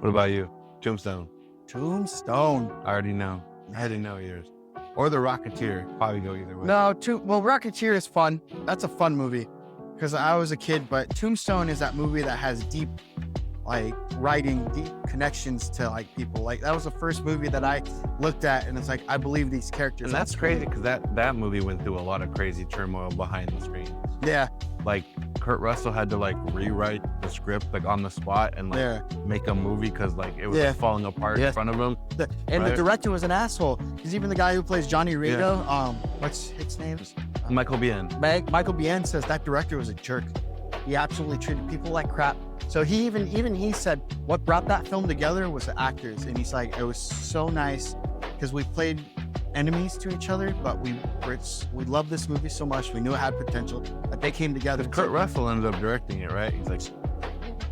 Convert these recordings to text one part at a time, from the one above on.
What about you? Tombstone. Tombstone. I already know. I already know yours. Or The Rocketeer. Probably go either way. No, well, Rocketeer is fun. That's a fun movie because I was a kid, but Tombstone is that movie that has deep, like, writing, deep connections to, like, people. Like, that was the first movie that I looked at, and it's like, I believe these characters. And that's crazy because that movie went through a lot of crazy turmoil behind the screen. Yeah. Like, Kurt Russell had to, like, rewrite the script, like, on the spot and, like, make a movie because, like, it was like, falling apart in front of him. And the director was an asshole. Because even the guy who plays Johnny Ringo, what's his name? Michael Biehn. Michael Biehn says that director was a jerk. He absolutely treated people like crap. So he he said what brought that film together was the actors. And he's like, it was so nice because we played enemies to each other, but we loved this movie so much. We knew it had potential that they came together. Kurt Russell ended up directing it, right? He's like,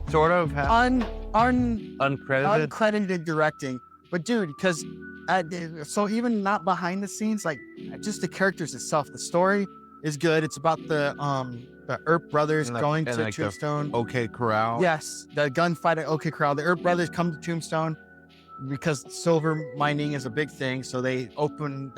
sort of uncredited directing. But dude, because so even not behind the scenes, like just the characters itself, the story is good. It's about the Earp brothers going to like Tombstone. OK Corral. Yes, the gunfight at OK Corral. The Earp brothers come to Tombstone because silver mining is a big thing. So they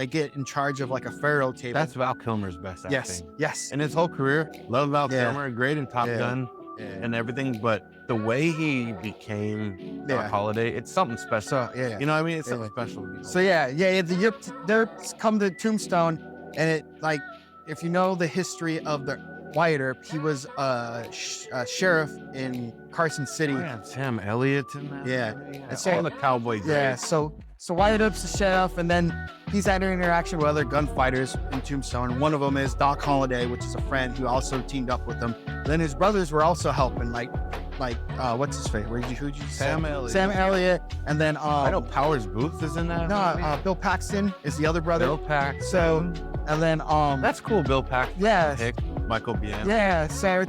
get in charge of like a pharaoh table. That's Val Kilmer's best acting. Yes. In his whole career, love Val Kilmer, great in Top Gun and everything. But the way he became Doc Holliday, it's something special. Yeah. You know what I mean? It's something special. You know? So they come to Tombstone, and it, like, if you know the history of the Wyatt Earp, he was a sheriff in Carson City. Oh, yeah, Sam Elliott in that. Yeah. And so all the cowboys. Yeah. So Wyatt Earp's the sheriff, and then he's had an interaction with other gunfighters in Tombstone. One of them is Doc Holliday, which is a friend who also teamed up with him. Then his brothers were also helping, like what's his face? Who'd you Sam Elliott. Sam Elliott, and then I know Powers Booth is in that. No, Bill Paxton is the other brother. Bill Paxton. So, and then that's cool. Bill Paxton. Yeah. Michael Biehn. Yeah. So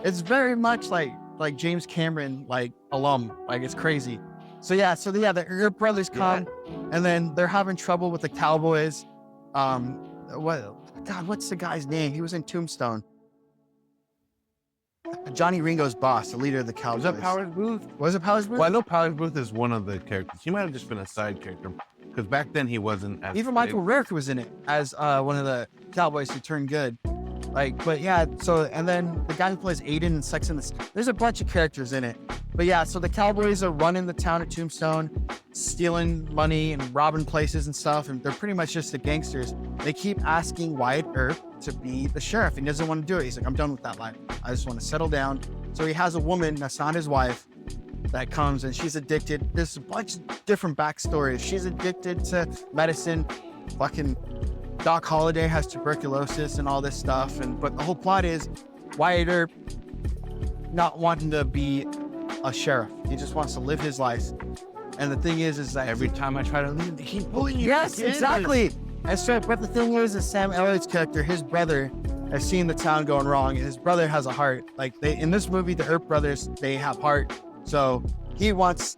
it's very much like James Cameron, like, alum. Like, it's crazy. So the Earp brothers come, and then they're having trouble with the cowboys. What's the guy's name? He was in Tombstone. Johnny Ringo's boss, the leader of the Cowboys. Was that Powers Booth? Was it Powers Booth? Well, I know Powers Booth is one of the characters. He might have just been a side character because back then he wasn't as even Michael Rourke was in it as one of the cowboys who turned good. And then the guy who plays Aiden in Sex and the City. There's a bunch of characters in it. But yeah, so the cowboys are running the town of Tombstone, stealing money and robbing places and stuff, and they're pretty much just the gangsters. They keep asking Wyatt Earp to be the sheriff. He doesn't want to do it. He's like, I'm done with that life. I just want to settle down. So he has a woman that's not his wife that comes, and she's addicted. There's a bunch of different backstories. She's addicted to medicine. Fucking Doc Holliday has tuberculosis and all this stuff. But the whole plot is Wyatt Earp not wanting to be a sheriff. He just wants to live his life. And the thing is that every time I try to leave, he's pulling you. Yes, exactly. And so, but the thing is Sam Elliott's character, his brother, has seen the town going wrong, and his brother has a heart. Like, in this movie, the Earp brothers, they have heart. So he goes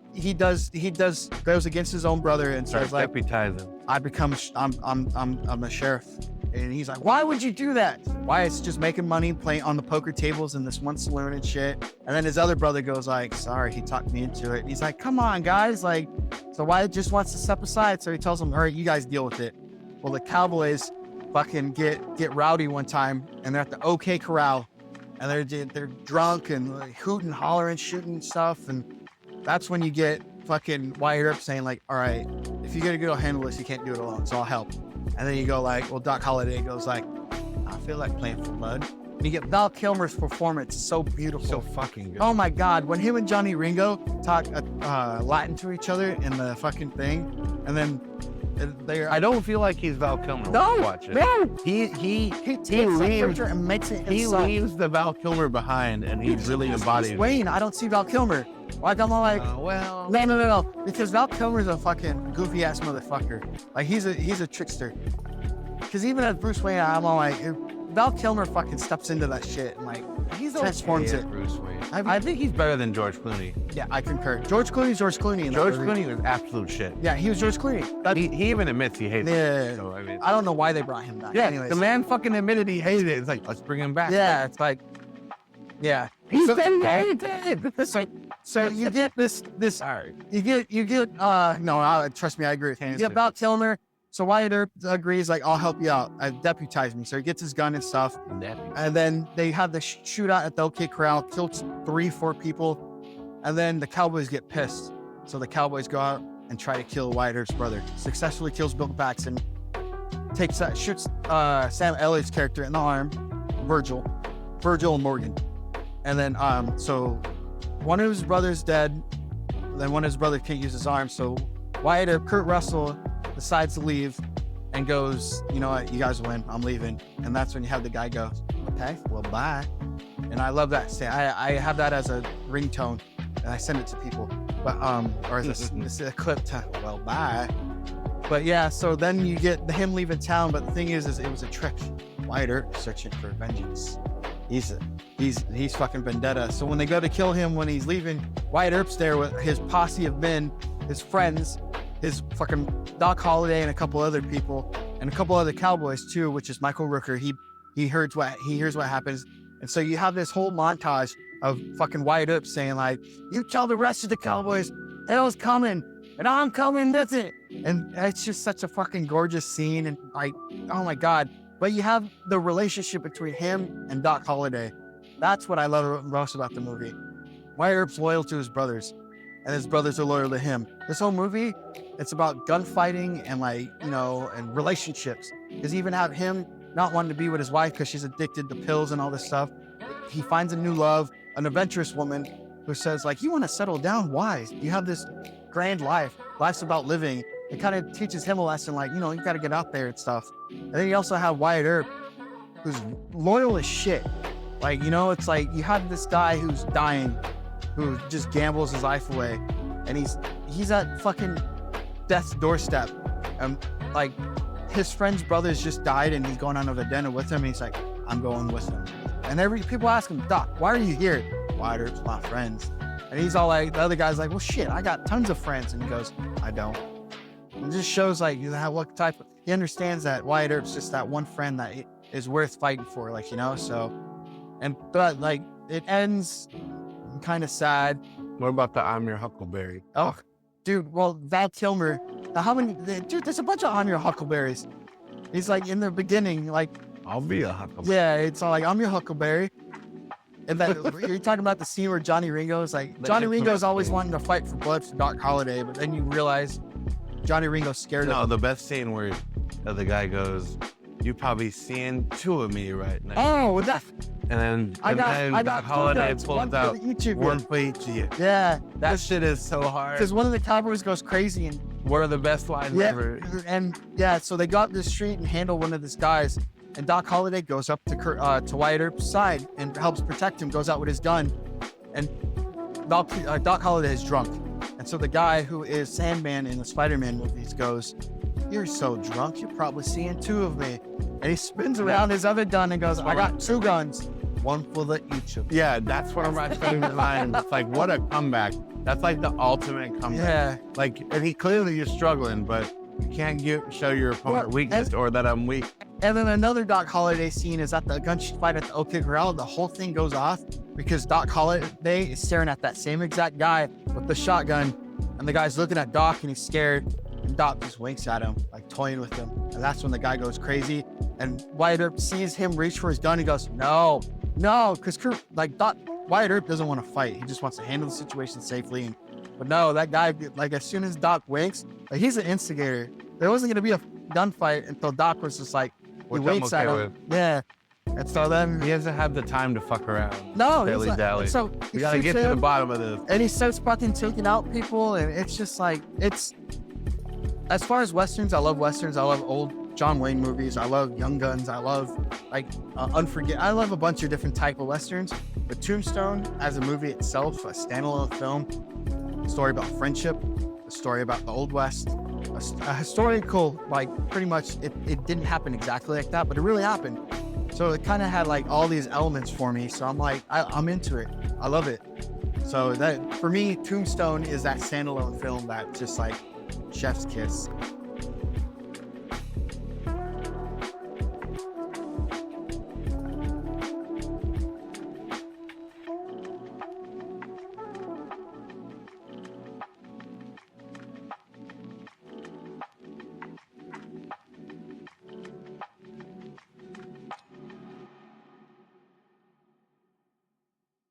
against his own brother and says, like, deputize him. I'm a sheriff. And he's like, why would you do that? Why? It's just making money, playing on the poker tables in this one saloon and shit. And then his other brother goes like, sorry, he talked me into it. And he's like, come on, guys. Like, so Wyatt just wants to step aside. So he tells them, all right, you guys deal with it. Well, the cowboys fucking get rowdy one time, and they're at the OK Corral, and they're drunk and like, hooting, hollering, shooting stuff. And that's when you get fucking Wyatt Earp saying, like, all right, if you're gonna go handle this, you can't do it alone, so I'll help. And then you go like, well, Doc Holliday goes like, I feel like playing for blood. And you get Val Kilmer's performance, so beautiful. So fucking good. Oh my God, when him and Johnny Ringo talk Latin to each other in the fucking thing, and then I don't feel like he's Val Kilmer. No, watch it. Man, he takes a picture and makes it himself. He leaves the Val Kilmer behind, and he really embodies Wayne, I don't see Val Kilmer. Like, I'm like, no, because Val Kilmer's a fucking goofy ass motherfucker. Like, he's a trickster. Because even as Bruce Wayne, I'm all like, Val Kilmer fucking steps into that shit and like transforms it. Bruce Wayne. I think he's better than George Clooney. Yeah, I concur. George Clooney's George Clooney. George Clooney was absolute shit. Yeah, he was George Clooney. He even admits he hates it. So, I mean, I don't know why they brought him back. Yeah, anyways. the man fucking admitted he hated it. It's like, let's bring him back. Yeah, it's like, yeah. He's been dead. So you get this. Sorry. You get. Trust me, I agree with him. You get about Kilmer. So Wyatt Earp agrees, like, I'll help you out. Deputize me. So he gets his gun and stuff. And then they have the shootout at the OK Corral, kills 3-4 people. And then the Cowboys get pissed. So the Cowboys go out and try to kill Wyatt Earp's brother. Successfully kills Bill Paxton. Shoots Sam Elliott's character in the arm, Virgil and Morgan. And then, so one of his brothers dead. Then one of his brothers can't use his arm. So Wyatt Earp, Kurt Russell, decides to leave and goes, you know what, you guys win, I'm leaving. And that's when you have the guy go, okay, well, bye. And I love that. I have that as a ringtone and I send it to people. But or this is a clip to, well, bye. But yeah, so then you get him leaving town. But the thing is it was a trick. Wyatt Earp searching for vengeance. He's fucking vendetta. So when they go to kill him when he's leaving, Wyatt Earp's there with his posse of men, his friends, his fucking Doc Holliday and a couple other people and a couple other Cowboys too, which is Michael Rooker. He hears what happens. And so you have this whole montage of fucking Wyatt Earp saying like, you tell the rest of the Cowboys, hell's coming and I'm coming with it. And it's just such a fucking gorgeous scene. And like, oh my God. But you have the relationship between him and Doc Holliday. That's what I love most about the movie. Wyatt Earp's loyal to his brothers and his brothers are loyal to him. This whole movie, it's about gunfighting and like, you know, and relationships. Because even have him not wanting to be with his wife because she's addicted to pills and all this stuff. He finds a new love, an adventurous woman who says like, you want to settle down? Why? You have this grand life. Life's about living. It kind of teaches him a lesson like, you know, you got to get out there and stuff. And then you also have Wyatt Earp, who's loyal as shit. Like, you know, it's like you have this guy who's dying, who just gambles his life away. And he's at fucking death's doorstep. And like his friend's brothers just died and he's going on to the dinner with him. And he's like, I'm going with him. And people ask him, Doc, why are you here? Wyatt Earp's my friends. And he's all like, the other guy's like, well, shit, I got tons of friends. And he goes, I don't. It just shows like what type of, he understands that Wyatt Earp's just that one friend that is worth fighting for, like, you know, so, but like it ends kind of sad. What about the I'm Your Huckleberry? Oh, dude, well, Val Kilmer, dude, there's a bunch of I'm Your Huckleberries. He's like in the beginning, like, I'll be a Huckleberry. Yeah, it's all like, I'm your Huckleberry. And then you're talking about the scene where Johnny Ringo is like, Johnny Ringo's always wanting to fight for blood for Doc Holliday, but then you realize Johnny Ringo's scared of him. No, the best scene where the guy goes, you probably seeing two of me right now. Oh, that. And then Doc Holliday pulls out one for each of you. Yeah. That shit is so hard. Because one of the Cowboys goes crazy and one of the best lines ever. And yeah, so they go up the street and handle one of these guys. And Doc Holliday goes up to Wyatt Earp's side and helps protect him, goes out with his gun. And Doc Holliday is drunk. And so the guy who is Sandman in the Spider-Man movies goes, you're so drunk, you're probably seeing two of me. And he spins around his other gun and goes, I got two guns, one for each of you. Yeah, that's one of my favorite lines. It's like, what a comeback. That's like the ultimate comeback. Yeah. Like, and he clearly you're struggling, but you can't show your opponent weakness or that I'm weak. And then another Doc Holliday scene is at the gunshot fight at the OK Corral. The whole thing goes off because Doc Holliday is staring at that same exact guy with the shotgun. And the guy's looking at Doc and he's scared. And Doc just winks at him, like toying with him. And that's when the guy goes crazy. And Wyatt Earp sees him reach for his gun. He goes, no, because Wyatt Earp doesn't want to fight. He just wants to handle the situation safely. But no, that guy, like as soon as Doc winks, like he's an instigator. There wasn't going to be a gunfight until Doc was just like, he winks at him. Yeah. And so then he doesn't have the time to fuck around. No, Dilly-dally. So we got to get to the bottom of this. And he starts fucking taking out people. And it's just like, it's, as far as Westerns, I love Westerns. I love old John Wayne movies. I love Young Guns. I love like I love a bunch of different type of Westerns. But Tombstone as a movie itself, a standalone film, a story about friendship, a story about the Old West, a historical, like pretty much it didn't happen exactly like that, but it really happened. So it kind of had like all these elements for me. So I'm like, I'm into it. I love it. So that for me, Tombstone is that standalone film that just like chef's kiss.